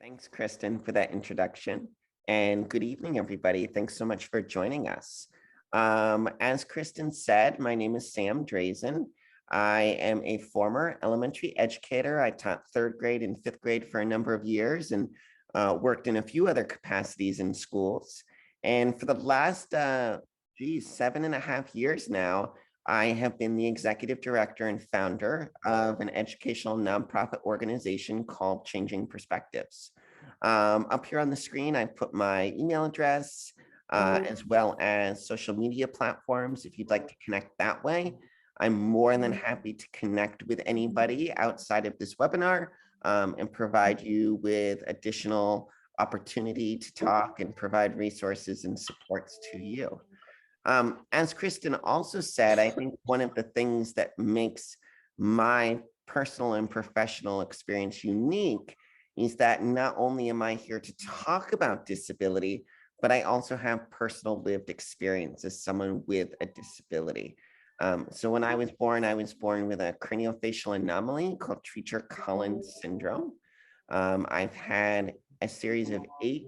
Thanks, Kristen, for that introduction. And good evening, everybody. Thanks so much for joining us. As Kristen said, my name is Sam Drazin. I am a former elementary educator. I taught third grade and fifth grade for a number of years and worked in a few other capacities in schools. And for the last, 7.5 years now, I have been the executive director and founder of an educational nonprofit organization called Changing Perspectives. Up here on the screen, I put my email address, as well as social media platforms. If you'd like to connect that way, I'm more than happy to connect with anybody outside of this webinar and provide you with additional opportunity to talk and provide resources and supports to you. As Kristen also said, I think one of the things that makes my personal and professional experience unique is that not only am I here to talk about disability, but I also have personal lived experience as someone with a disability. So when I was born with a craniofacial anomaly called Treacher-Collins syndrome. I've had a series of eight.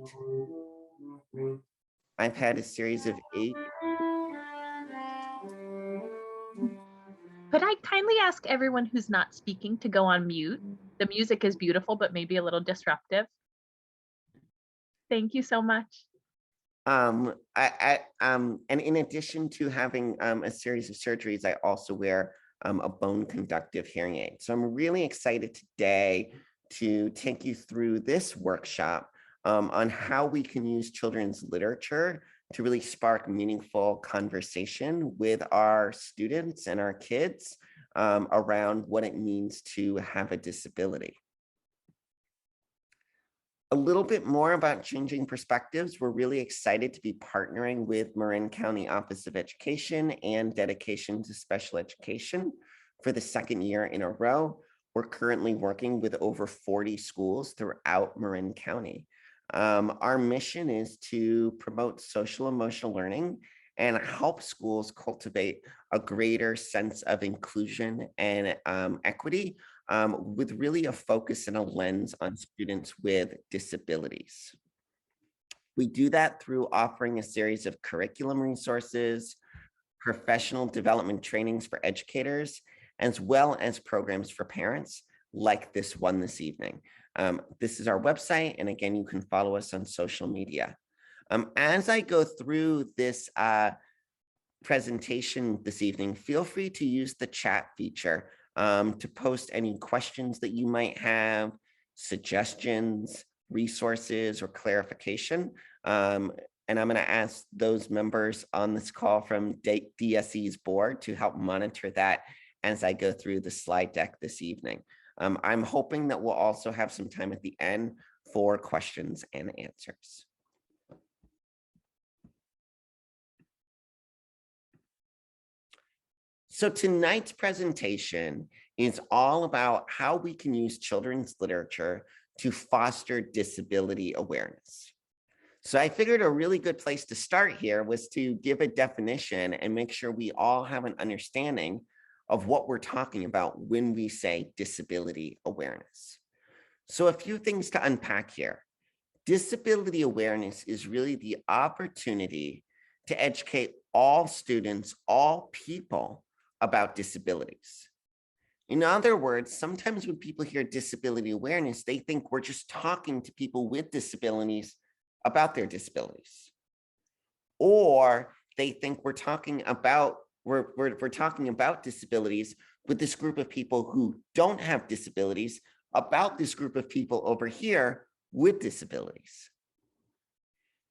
Could I kindly ask everyone who's not speaking to go on mute? The music is beautiful, but maybe a little disruptive. Thank you so much. And in addition to having a series of surgeries, I also wear a bone conductive hearing aid. So I'm really excited today to take you through this workshop on how we can use children's literature to really spark meaningful conversation with our students and our kids around what it means to have a disability. A little bit more about Changing Perspectives. We're really excited to be partnering with Marin County Office of Education and Dedication to Special Education for the second year in a row. We're currently working with over 40 schools throughout Marin County. Our mission is to promote social emotional learning and help schools cultivate a greater sense of inclusion and equity with really a focus and a lens on students with disabilities. We do that through offering a series of curriculum resources, professional development trainings for educators, as well as programs for parents like this one this evening. This is our website, and again, you can follow us on social media. As I go through this presentation this evening, feel free to use the chat feature to post any questions that you might have, suggestions, resources, or clarification. And I'm going to ask those members on this call from DSE's board to help monitor that as I go through the slide deck this evening. I'm hoping that we'll also have some time at the end for questions and answers. So tonight's presentation is all about how we can use children's literature to foster disability awareness. So I figured a really good place to start here was to give a definition and make sure we all have an understanding of what we're talking about when we say disability awareness. So a few things to unpack here. Disability awareness is really the opportunity to educate all students, all people about disabilities. In other words, sometimes when people hear disability awareness, they think we're just talking to people with disabilities about their disabilities. Or they think we're talking about disabilities with this group of people who don't have disabilities about this group of people over here with disabilities.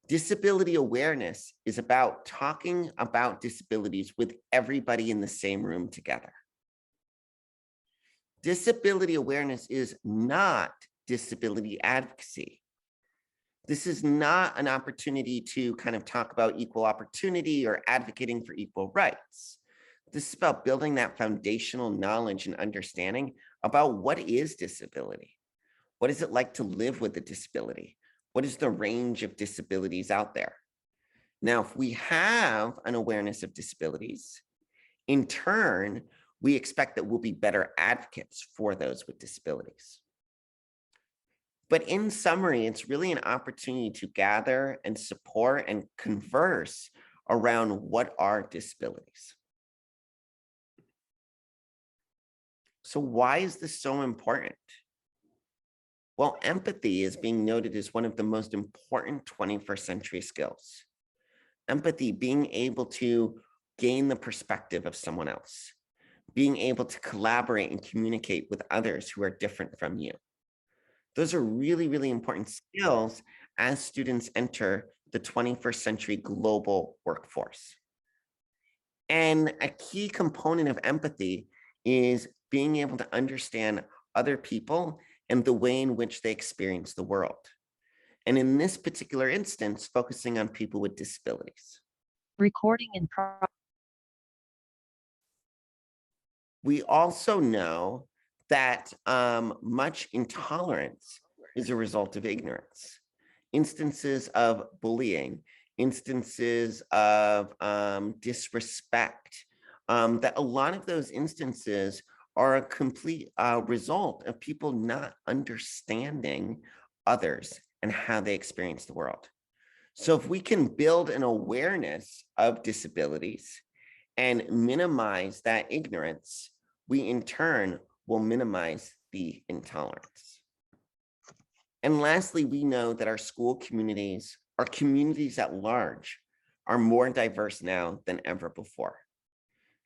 Disability awareness is about talking about disabilities with everybody in the same room together. Disability awareness is not disability advocacy. This is not an opportunity to kind of talk about equal opportunity or advocating for equal rights. This is about building that foundational knowledge and understanding about what is disability. What is it like to live with a disability? What is the range of disabilities out there? Now, if we have an awareness of disabilities, in turn, we expect that we'll be better advocates for those with disabilities. But in summary, it's really an opportunity to gather and support and converse around what are disabilities. So why is this so important? Well, empathy is being noted as one of the most important 21st century skills. Empathy, being able to gain the perspective of someone else, being able to collaborate and communicate with others who are different from you. Those are really, really important skills as students enter the 21st century global workforce. And a key component of empathy is being able to understand other people and the way in which they experience the world. And in this particular instance, focusing on people with disabilities. Recording in progress. We also know that much intolerance is a result of ignorance. Instances of bullying, instances of disrespect, that a lot of those instances are a complete result of people not understanding others and how they experience the world. So if we can build an awareness of disabilities and minimize that ignorance, we in turn will minimize the intolerance. And lastly, we know that our school communities, our communities at large, are more diverse now than ever before.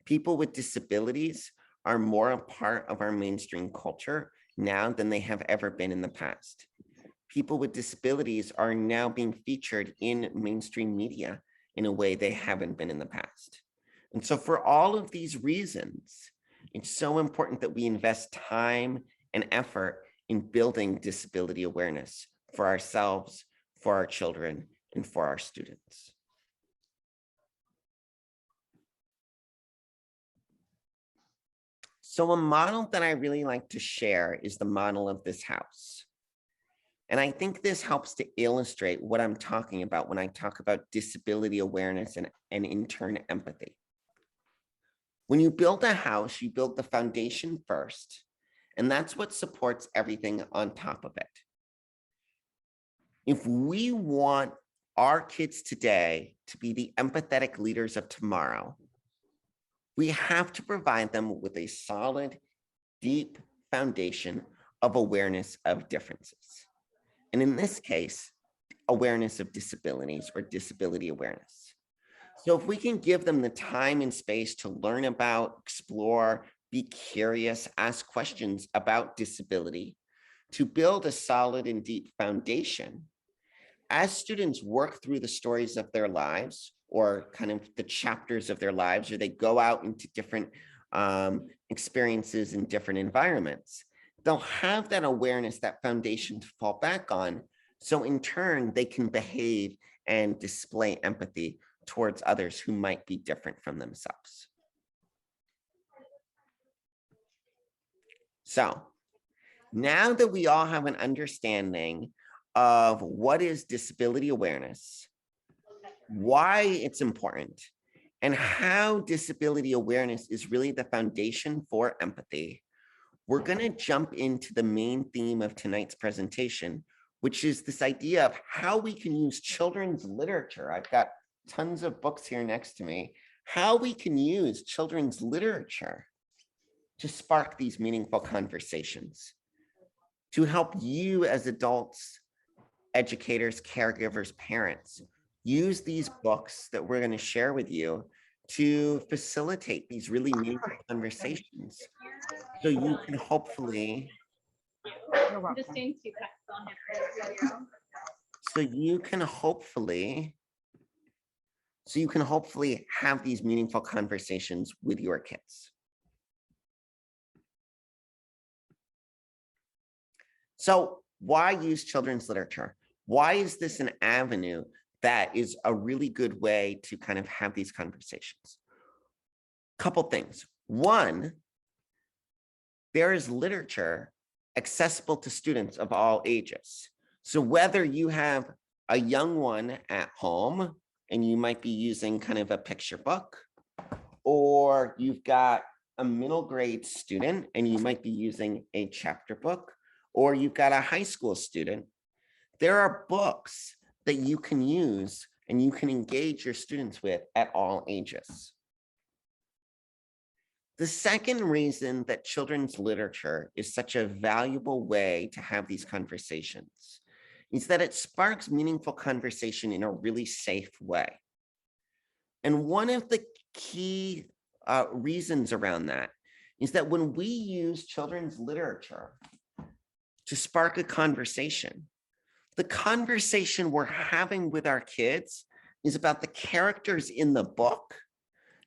People with disabilities are more a part of our mainstream culture now than they have ever been in the past. People with disabilities are now being featured in mainstream media in a way they haven't been in the past. And so for all of these reasons, it's so important that we invest time and effort in building disability awareness for ourselves, for our children, and for our students. So a model that I really like to share is the model of this house. And I think this helps to illustrate what I'm talking about when I talk about disability awareness and in turn empathy. When you build a house, you build the foundation first, and that's what supports everything on top of it. If we want our kids today to be the empathetic leaders of tomorrow, we have to provide them with a solid, deep foundation of awareness of differences. And in this case, awareness of disabilities or disability awareness. So if we can give them the time and space to learn about, explore, be curious, ask questions about disability, to build a solid and deep foundation, as students work through the stories of their lives or kind of the chapters of their lives, or they go out into different experiences in different environments, they'll have that awareness, that foundation to fall back on. So in turn, they can behave and display empathy towards others who might be different from themselves. So now that we all have an understanding of what is disability awareness, why it's important, and how disability awareness is really the foundation for empathy, we're going to jump into the main theme of tonight's presentation, which is this idea of how we can use children's literature. I've got tons of books here next to me, how we can use children's literature to spark these meaningful conversations, to help you as adults, educators, caregivers, parents, use these books that we're going to share with you to facilitate these really meaningful conversations. So you can hopefully, so you can hopefully have these meaningful conversations with your kids. So why use children's literature? Why is this an avenue that is a really good way to kind of have these conversations? Couple things. One, there is literature accessible to students of all ages. So whether you have a young one at home and you might be using kind of a picture book, or you've got a middle grade student and you might be using a chapter book, or you've got a high school student, there are books that you can use and you can engage your students with at all ages. The second reason that children's literature is such a valuable way to have these conversations is that it sparks meaningful conversation in a really safe way. And one of the key reasons around that is that when we use children's literature to spark a conversation, the conversation we're having with our kids is about the characters in the book,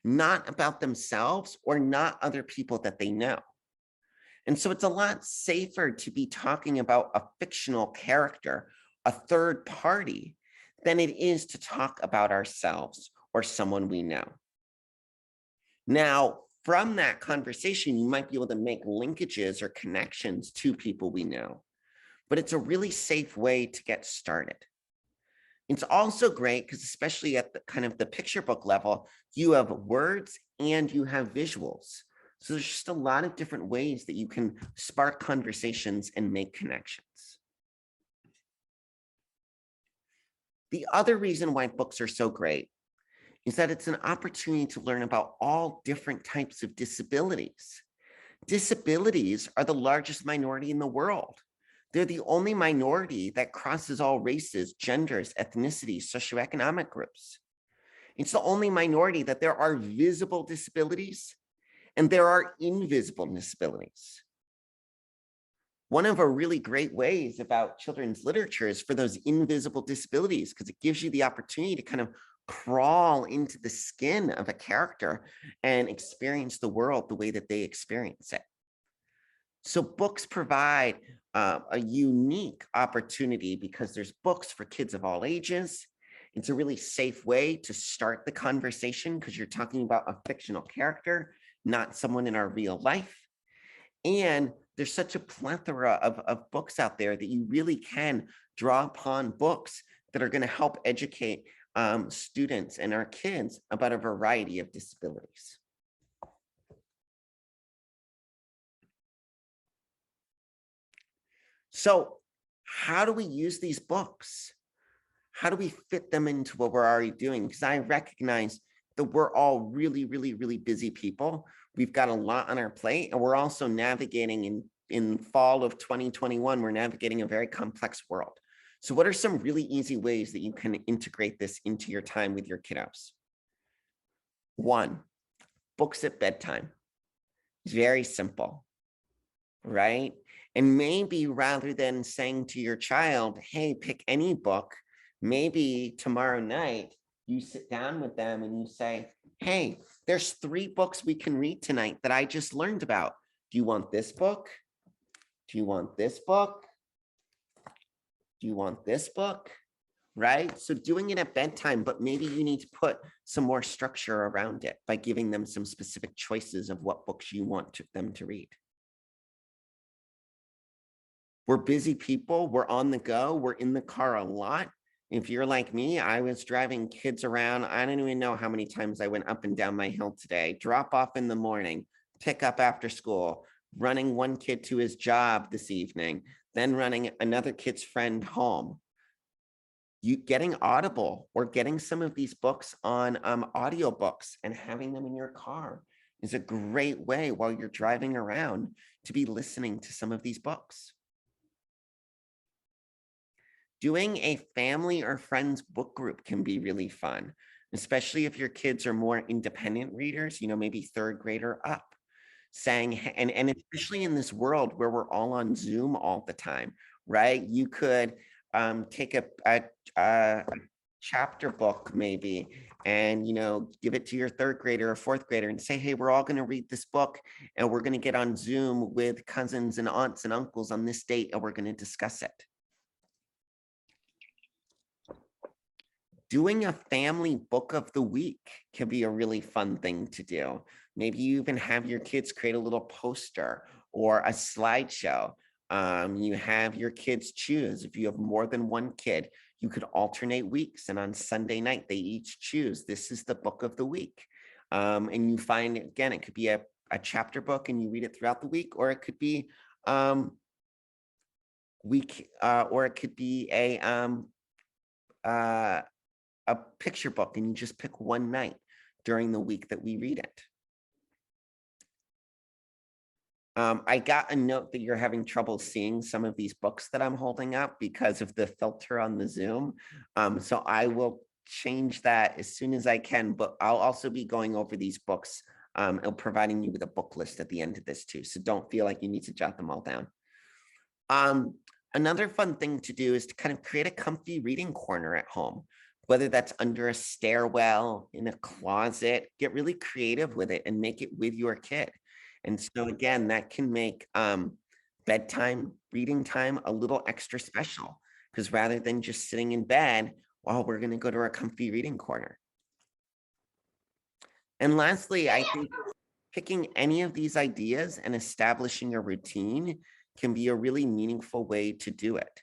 not about themselves or not other people that they know. And so it's a lot safer to be talking about a fictional character, a third party, than it is to talk about ourselves or someone we know. Now, from that conversation, you might be able to make linkages or connections to people we know, but it's a really safe way to get started. It's also great because especially at the kind of the picture book level, you have words and you have visuals. So there's just a lot of different ways that you can spark conversations and make connections. The other reason why books are so great is that it's an opportunity to learn about all different types of disabilities. Disabilities are the largest minority in the world. They're the only minority that crosses all races, genders, ethnicities, socioeconomic groups. It's the only minority that there are visible disabilities and there are invisible disabilities. One of the really great ways about children's literature is for those invisible disabilities, because it gives you the opportunity to kind of crawl into the skin of a character and experience the world the way that they experience it. So books provide a unique opportunity because there's books for kids of all ages. It's a really safe way to start the conversation because you're talking about a fictional character, not someone in our real life. And there's such a plethora of books out there that you really can draw upon books that are going to help educate students and our kids about a variety of disabilities. So how do we use these books? How do we fit them into what we're already doing? Because I recognize that we're all really, really, really busy people. We've got a lot on our plate, and we're also navigating in fall of 2021, we're navigating a very complex world. So what are some really easy ways that you can integrate this into your time with your kiddos? One, books at bedtime. It's very simple, right? And maybe rather than saying to your child, hey, pick any book, maybe tomorrow night you sit down with them and you say, hey, there's 3 books we can read tonight that I just learned about. Do you want this book? Do you want this book? Do you want this book? Right? So doing it at bedtime, but maybe you need to put some more structure around it by giving them some specific choices of what books you want them to read. We're busy people, we're on the go, we're in the car a lot. If you're like me, I was driving kids around. I don't even know how many times I went up and down my hill today. Drop off in the morning, pick up after school, running one kid to his job this evening, then running another kid's friend home. You getting Audible or getting some of these books on audiobooks and having them in your car is a great way while you're driving around to be listening to some of these books. Doing a family or friends book group can be really fun, especially if your kids are more independent readers, you know, maybe 3rd grader up. Saying, and especially in this world where we're all on Zoom all the time, right? You could take a chapter book maybe and, you know, give it to your 3rd grader or 4th grader and say, hey, we're all going to read this book and we're going to get on Zoom with cousins and aunts and uncles on this date and we're going to discuss it. Doing a family book of the week can be a really fun thing to do. Maybe you even have your kids create a little poster or a slideshow. You have your kids choose. If you have more than one kid, you could alternate weeks. And on Sunday night, they each choose. This is the book of the week. And you find, again, it could be a chapter book and you read it throughout the week, or it could be or it could be uh, a picture book, and you just pick one night during the week that we read it. I got a note that you're having trouble seeing some of these books that I'm holding up because of the filter on the Zoom. So I will change that as soon as I can, but I'll also be going over these books and providing you with a book list at the end of this too. So don't feel like you need to jot them all down. Another fun thing to do is to kind of create a comfy reading corner at home, whether that's under a stairwell, in a closet. Get really creative with it and make it with your kid. And so again, that can make bedtime reading time a little extra special, because rather than just sitting in bed, well, we're going to go to our comfy reading corner. And lastly, I think picking any of these ideas and establishing a routine can be a really meaningful way to do it.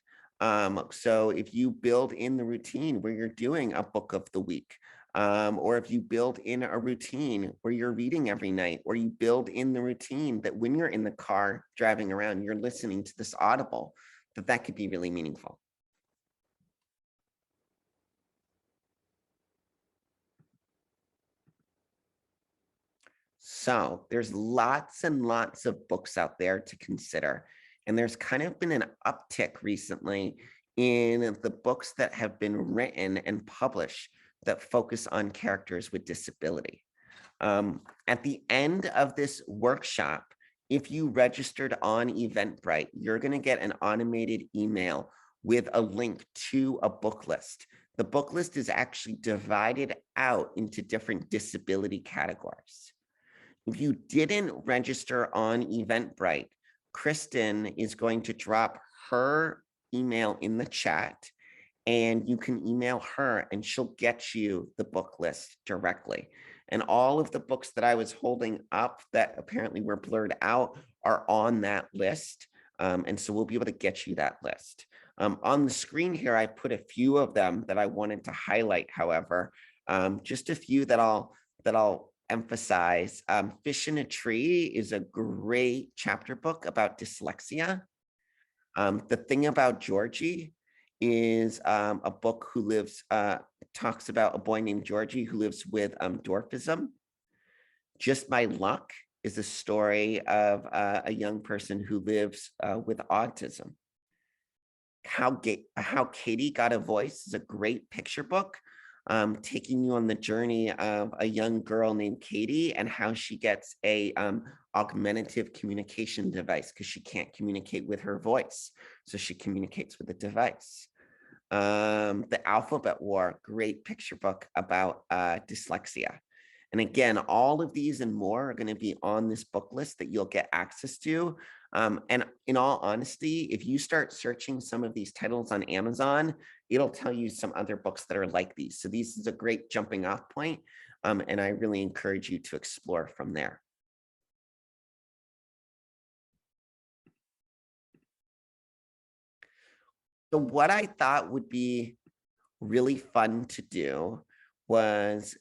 So if you build in the routine where you're doing a book of the week, or if you build in a routine where you're reading every night, or you build in the routine that when you're in the car driving around, you're listening to this Audible, that could be really meaningful. So there's lots and lots of books out there to consider. And there's kind of been an uptick recently in the books that have been written and published that focus on characters with disability. At the end of this workshop, if you registered on Eventbrite, you're going to get an automated email with a link to a book list. The book list is actually divided out into different disability categories. If you didn't register on Eventbrite, Kristen is going to drop her email in the chat, and you can email her and she'll get you the book list directly. And all of the books that I was holding up that apparently were blurred out are on that list. And so we'll be able to get you that list. On the screen here, I put a few of them that I wanted to highlight, however, just a few that I'll emphasize. Fish in a Tree is a great chapter book about dyslexia. The Thing About Georgie is a book who lives, talks about a boy named Georgie who lives with dwarfism. Just My Luck is a story of a young person who lives with autism. How Katie Got a Voice is a great picture book, taking you on the journey of a young girl named Katie and how she gets a augmentative communication device because she can't communicate with her voice. So she communicates with a device. The Alphabet War, great picture book about dyslexia. And again, all of these and more are going to be on this book list that you'll get access to. And in all honesty, if you start searching some of these titles on Amazon, it'll tell you some other books that are like these. So this is a great jumping off point, and I really encourage you to explore from there. So what I thought would be really fun to do was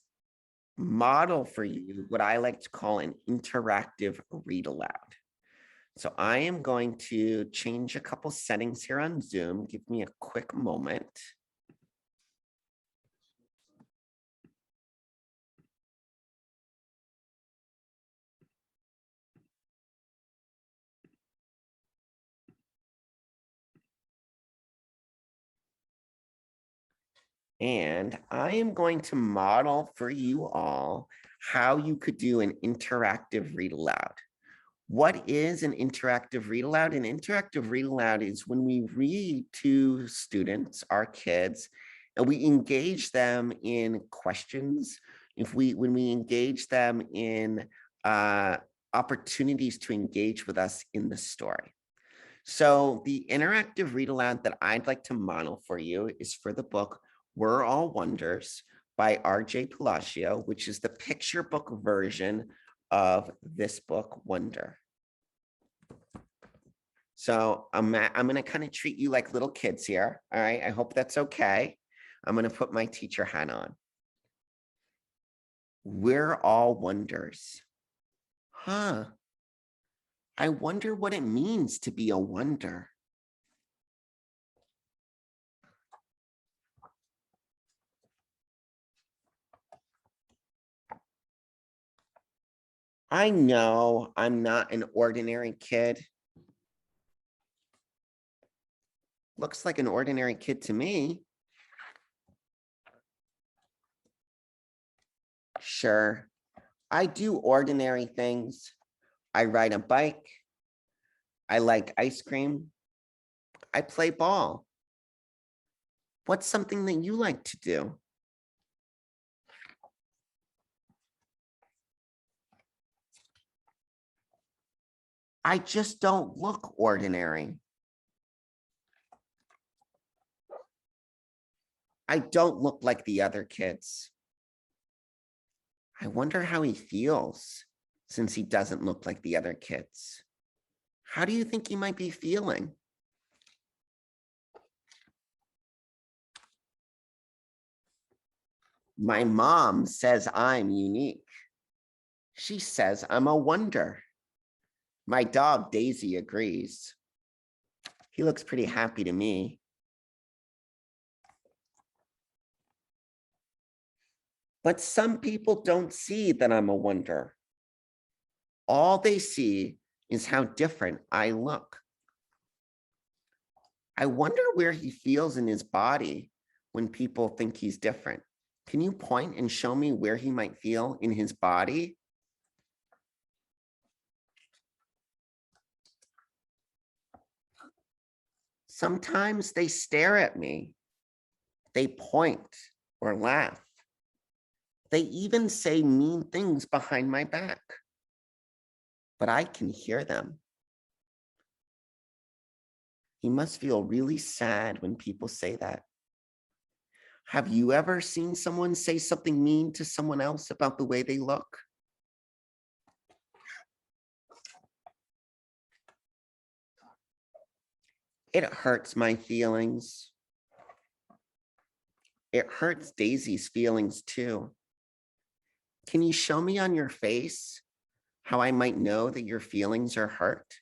model for you what I like to call an interactive read aloud. So I am going to change a couple settings here on Zoom. Give me a quick moment. And I am going to model for you all how you could do an interactive read aloud. What is an interactive read aloud? An interactive read aloud is when we read to students, our kids, and we engage them in questions. When we engage them in opportunities to engage with us in the story. So the interactive read aloud that I'd like to model for you is for the book We're All Wonders by R.J. Palacio, which is the picture book version of this book, Wonder. So I'm going to kind of treat you like little kids here. All right. I hope that's okay. I'm going to put my teacher hat on. We're all wonders. Huh. I wonder what it means to be a wonder. I know I'm not an ordinary kid. Looks like an ordinary kid to me. Sure, I do ordinary things. I ride a bike. I like ice cream. I play ball. What's something that you like to do? I just don't look ordinary. I don't look like the other kids. I wonder how he feels since he doesn't look like the other kids. How do you think he might be feeling? My mom says I'm unique. She says I'm a wonder. My dog Daisy agrees. He looks pretty happy to me. But some people don't see that I'm a wonder. All they see is how different I look. I wonder where he feels in his body when people think he's different. Can you point and show me where he might feel in his body? Sometimes they stare at me. They point or laugh. They even say mean things behind my back. But I can hear them. He must feel really sad when people say that. Have you ever seen someone say something mean to someone else about the way they look? It hurts my feelings. It hurts Daisy's feelings too. Can you show me on your face how I might know that your feelings are hurt?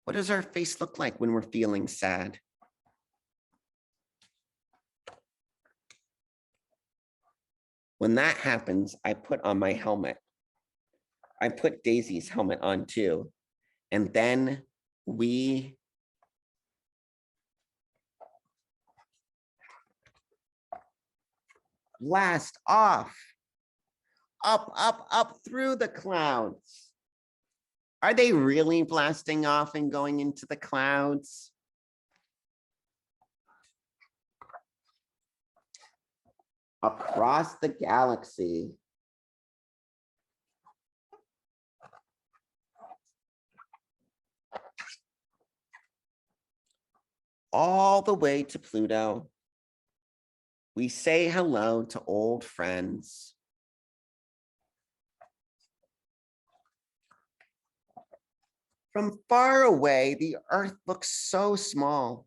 What does our face look like when we're feeling sad? When that happens, I put on my helmet. I put Daisy's helmet on too. And then we blast off, up through the clouds. Are they really blasting off and going into the clouds? Across the galaxy. All the way to Pluto. We say hello to old friends. From far away, the Earth looks so small.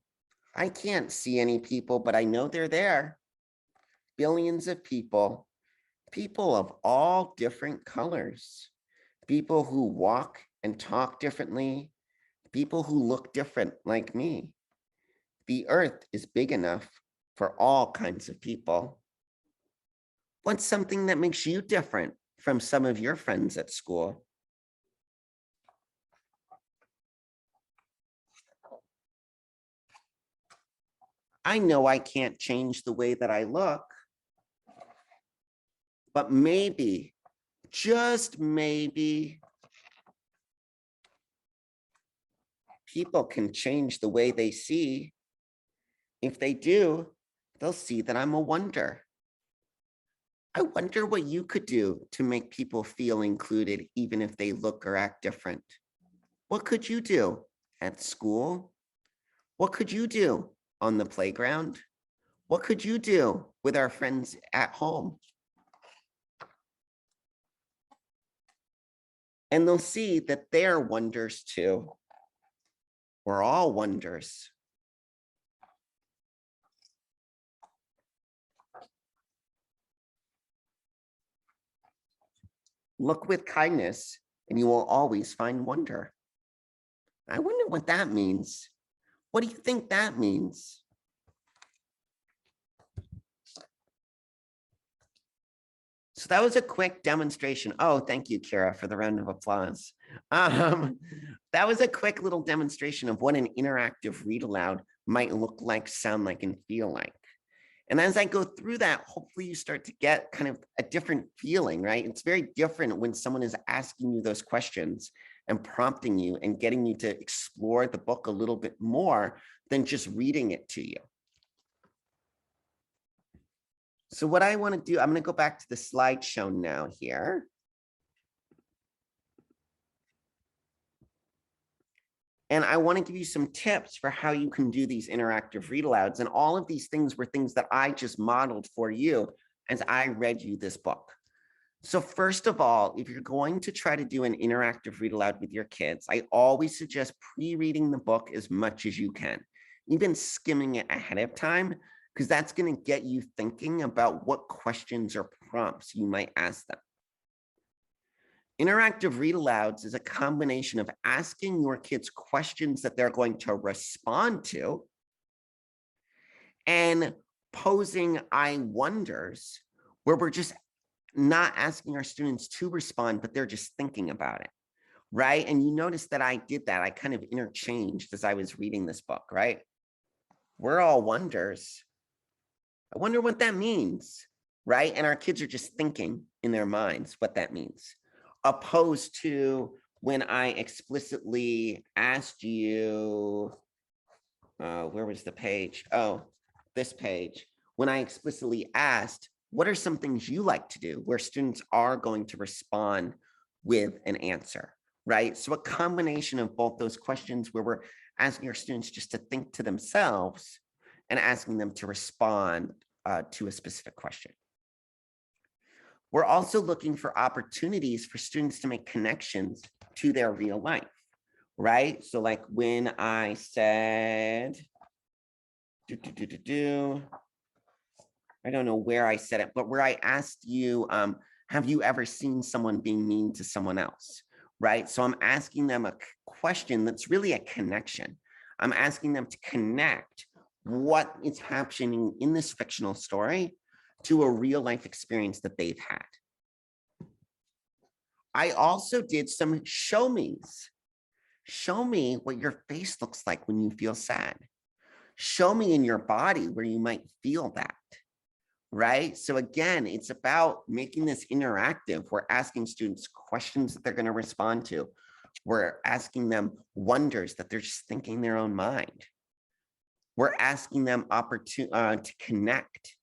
I can't see any people, but I know they're there. Billions of people, people of all different colors, people who walk and talk differently, people who look different like me. The Earth is big enough for all kinds of people. What's something that makes you different from some of your friends at school? I know I can't change the way that I look, but maybe, just maybe, people can change the way they see. If they do, they'll see that I'm a wonder. I wonder what you could do to make people feel included, even if they look or act different. What could you do at school? What could you do on the playground? What could you do with our friends at home? And they'll see that they're wonders too. We're all wonders. Look with kindness and you will always find wonder. I wonder what that means. What do you think that means? So that was a quick demonstration. Oh, thank you, Kira, for the round of applause. That was a quick little demonstration of what an interactive read aloud might look like, sound like, and feel like. And as I go through that, hopefully you start to get kind of a different feeling, right? It's very different when someone is asking you those questions and prompting you and getting you to explore the book a little bit more than just reading it to you. So what I want to do, I'm going to go back to the slideshow now here. And I want to give you some tips for how you can do these interactive read alouds. And all of these things were things that I just modeled for you as I read you this book. So first of all, if you're going to try to do an interactive read aloud with your kids, I always suggest pre-reading the book as much as you can, even skimming it ahead of time, because that's going to get you thinking about what questions or prompts you might ask them. Interactive read alouds is a combination of asking your kids questions that they're going to respond to and posing I wonders where we're just not asking our students to respond, but they're just thinking about it, right? And you notice that I did that. I kind of interchanged as I was reading this book, right? We're all wonders. I wonder what that means, right? And our kids are just thinking in their minds what that means. Opposed to when I explicitly asked you, where was the page? Oh, this page. When I explicitly asked, what are some things you like to do, where students are going to respond with an answer, right? So a combination of both those questions where we're asking our students just to think to themselves and asking them to respond to a specific question. We're also looking for opportunities for students to make connections to their real life, right? So like when I said, I don't know where I said it, but where I asked you, have you ever seen someone being mean to someone else, right? So I'm asking them a question that's really a connection. I'm asking them to connect what is happening in this fictional story to a real life experience that they've had. I also did some show me's. Show me what your face looks like when you feel sad. Show me in your body where you might feel that, right? So again, it's about making this interactive. We're asking students questions that they're going to respond to. We're asking them wonders that they're just thinking in their own mind. We're asking them to connect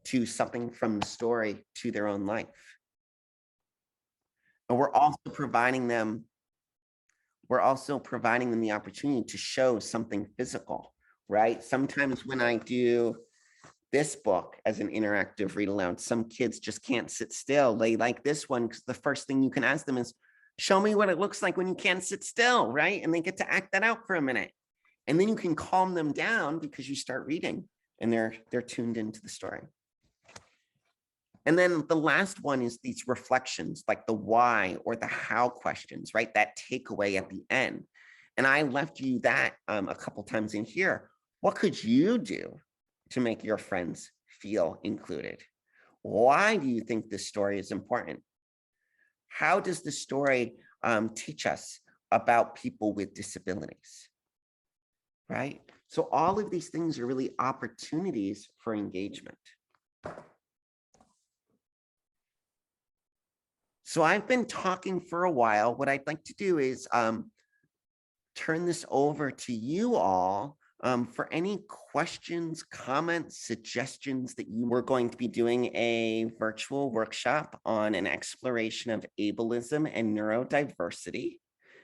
to something from the story to their own life. And we're also providing them the opportunity to show something physical, right? Sometimes when I do this book as an interactive read aloud, some kids just can't sit still. They like this one because the first thing you can ask them is, show me what it looks like when you can't sit still, right? And they get to act that out for a minute. And then you can calm them down because you start reading and they're tuned into the story. And then the last one is these reflections, like the why or the how questions, right? That takeaway at the end. And I left you that a couple times in here. What could you do to make your friends feel included? Why do you think this story is important? How does the story teach us about people with disabilities, right? So all of these things are really opportunities for engagement. So I've been talking for a while. What I'd like to do is turn this over to you all for any questions, comments, suggestions that you were going to be doing a virtual workshop on an exploration of ableism and neurodiversity.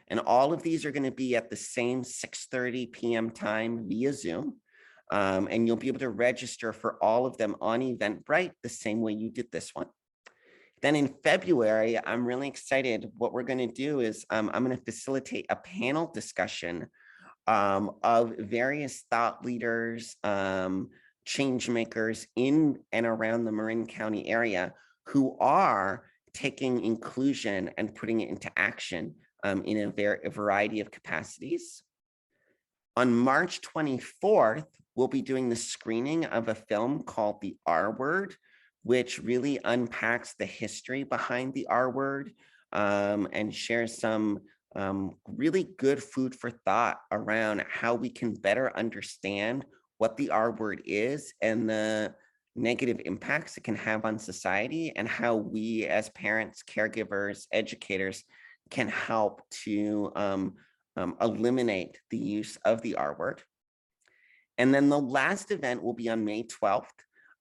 And all of these are going to be at the same 6:30 p.m. time via Zoom. And you'll be able to register for all of them on Eventbrite the same way you did this one. Then in February, I'm really excited. What we're going to do is I'm going to facilitate a panel discussion of various thought leaders, change makers in and around the Marin County area who are taking inclusion and putting it into action in a variety of capacities. On March 24th, we'll be doing the screening of a film called The R Word which really unpacks the history behind the R word and shares some really good food for thought around how we can better understand what the R word is and the negative impacts it can have on society, and how we as parents, caregivers, educators can help to eliminate the use of the R word. And then the last event will be on May 12th.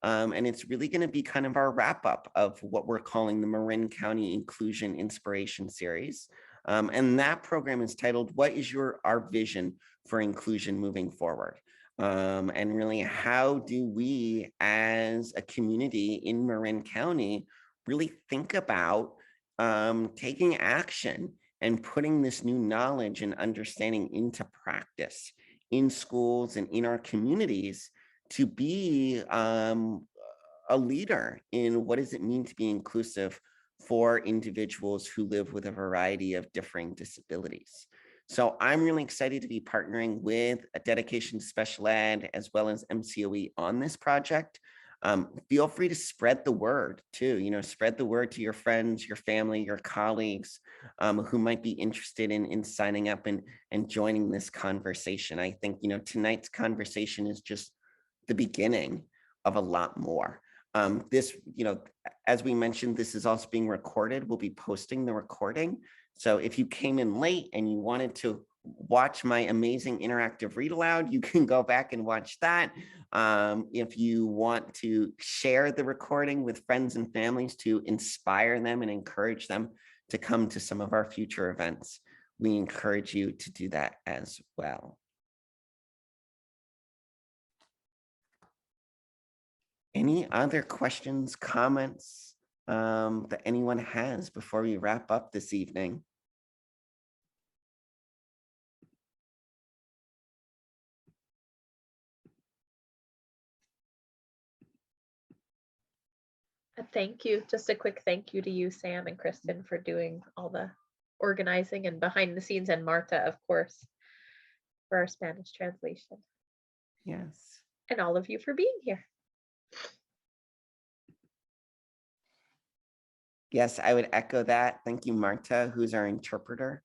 And it's really going to be kind of our wrap up of what we're calling the Marin County Inclusion Inspiration Series. And that program is titled, "What is our vision for inclusion moving forward?" And really, how do we as a community in Marin County really think about taking action and putting this new knowledge and understanding into practice in schools and in our communities to be a leader in what does it mean to be inclusive for individuals who live with a variety of differing disabilities. So I'm really excited to be partnering with a Dedication to Special Ed as well as MCOE on this project. Feel free to spread the word too, spread the word to your friends, your family, your colleagues who might be interested in signing up and joining this conversation. I think, tonight's conversation is just the beginning of a lot more. This, as we mentioned, this is also being recorded. We'll be posting the recording. So if you came in late and you wanted to watch my amazing interactive read aloud, you can go back and watch that. If you want to share the recording with friends and families to inspire them and encourage them to come to some of our future events, we encourage you to do that as well. Any other questions, comments that anyone has before we wrap up this evening? Thank you. Just a quick thank you to you, Sam and Kristen, for doing all the organizing and behind the scenes, and Marta, of course, for our Spanish translation. Yes. And all of you for being here. Yes, I would echo that. Thank you, Marta, who's our interpreter.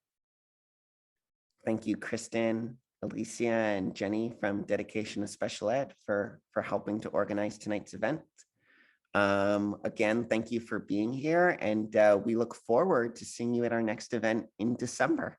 Thank you, Kristen, Alicia, and Jenny from Dedication to Special Ed for helping to organize tonight's event. Again, thank you for being here, and we look forward to seeing you at our next event in December.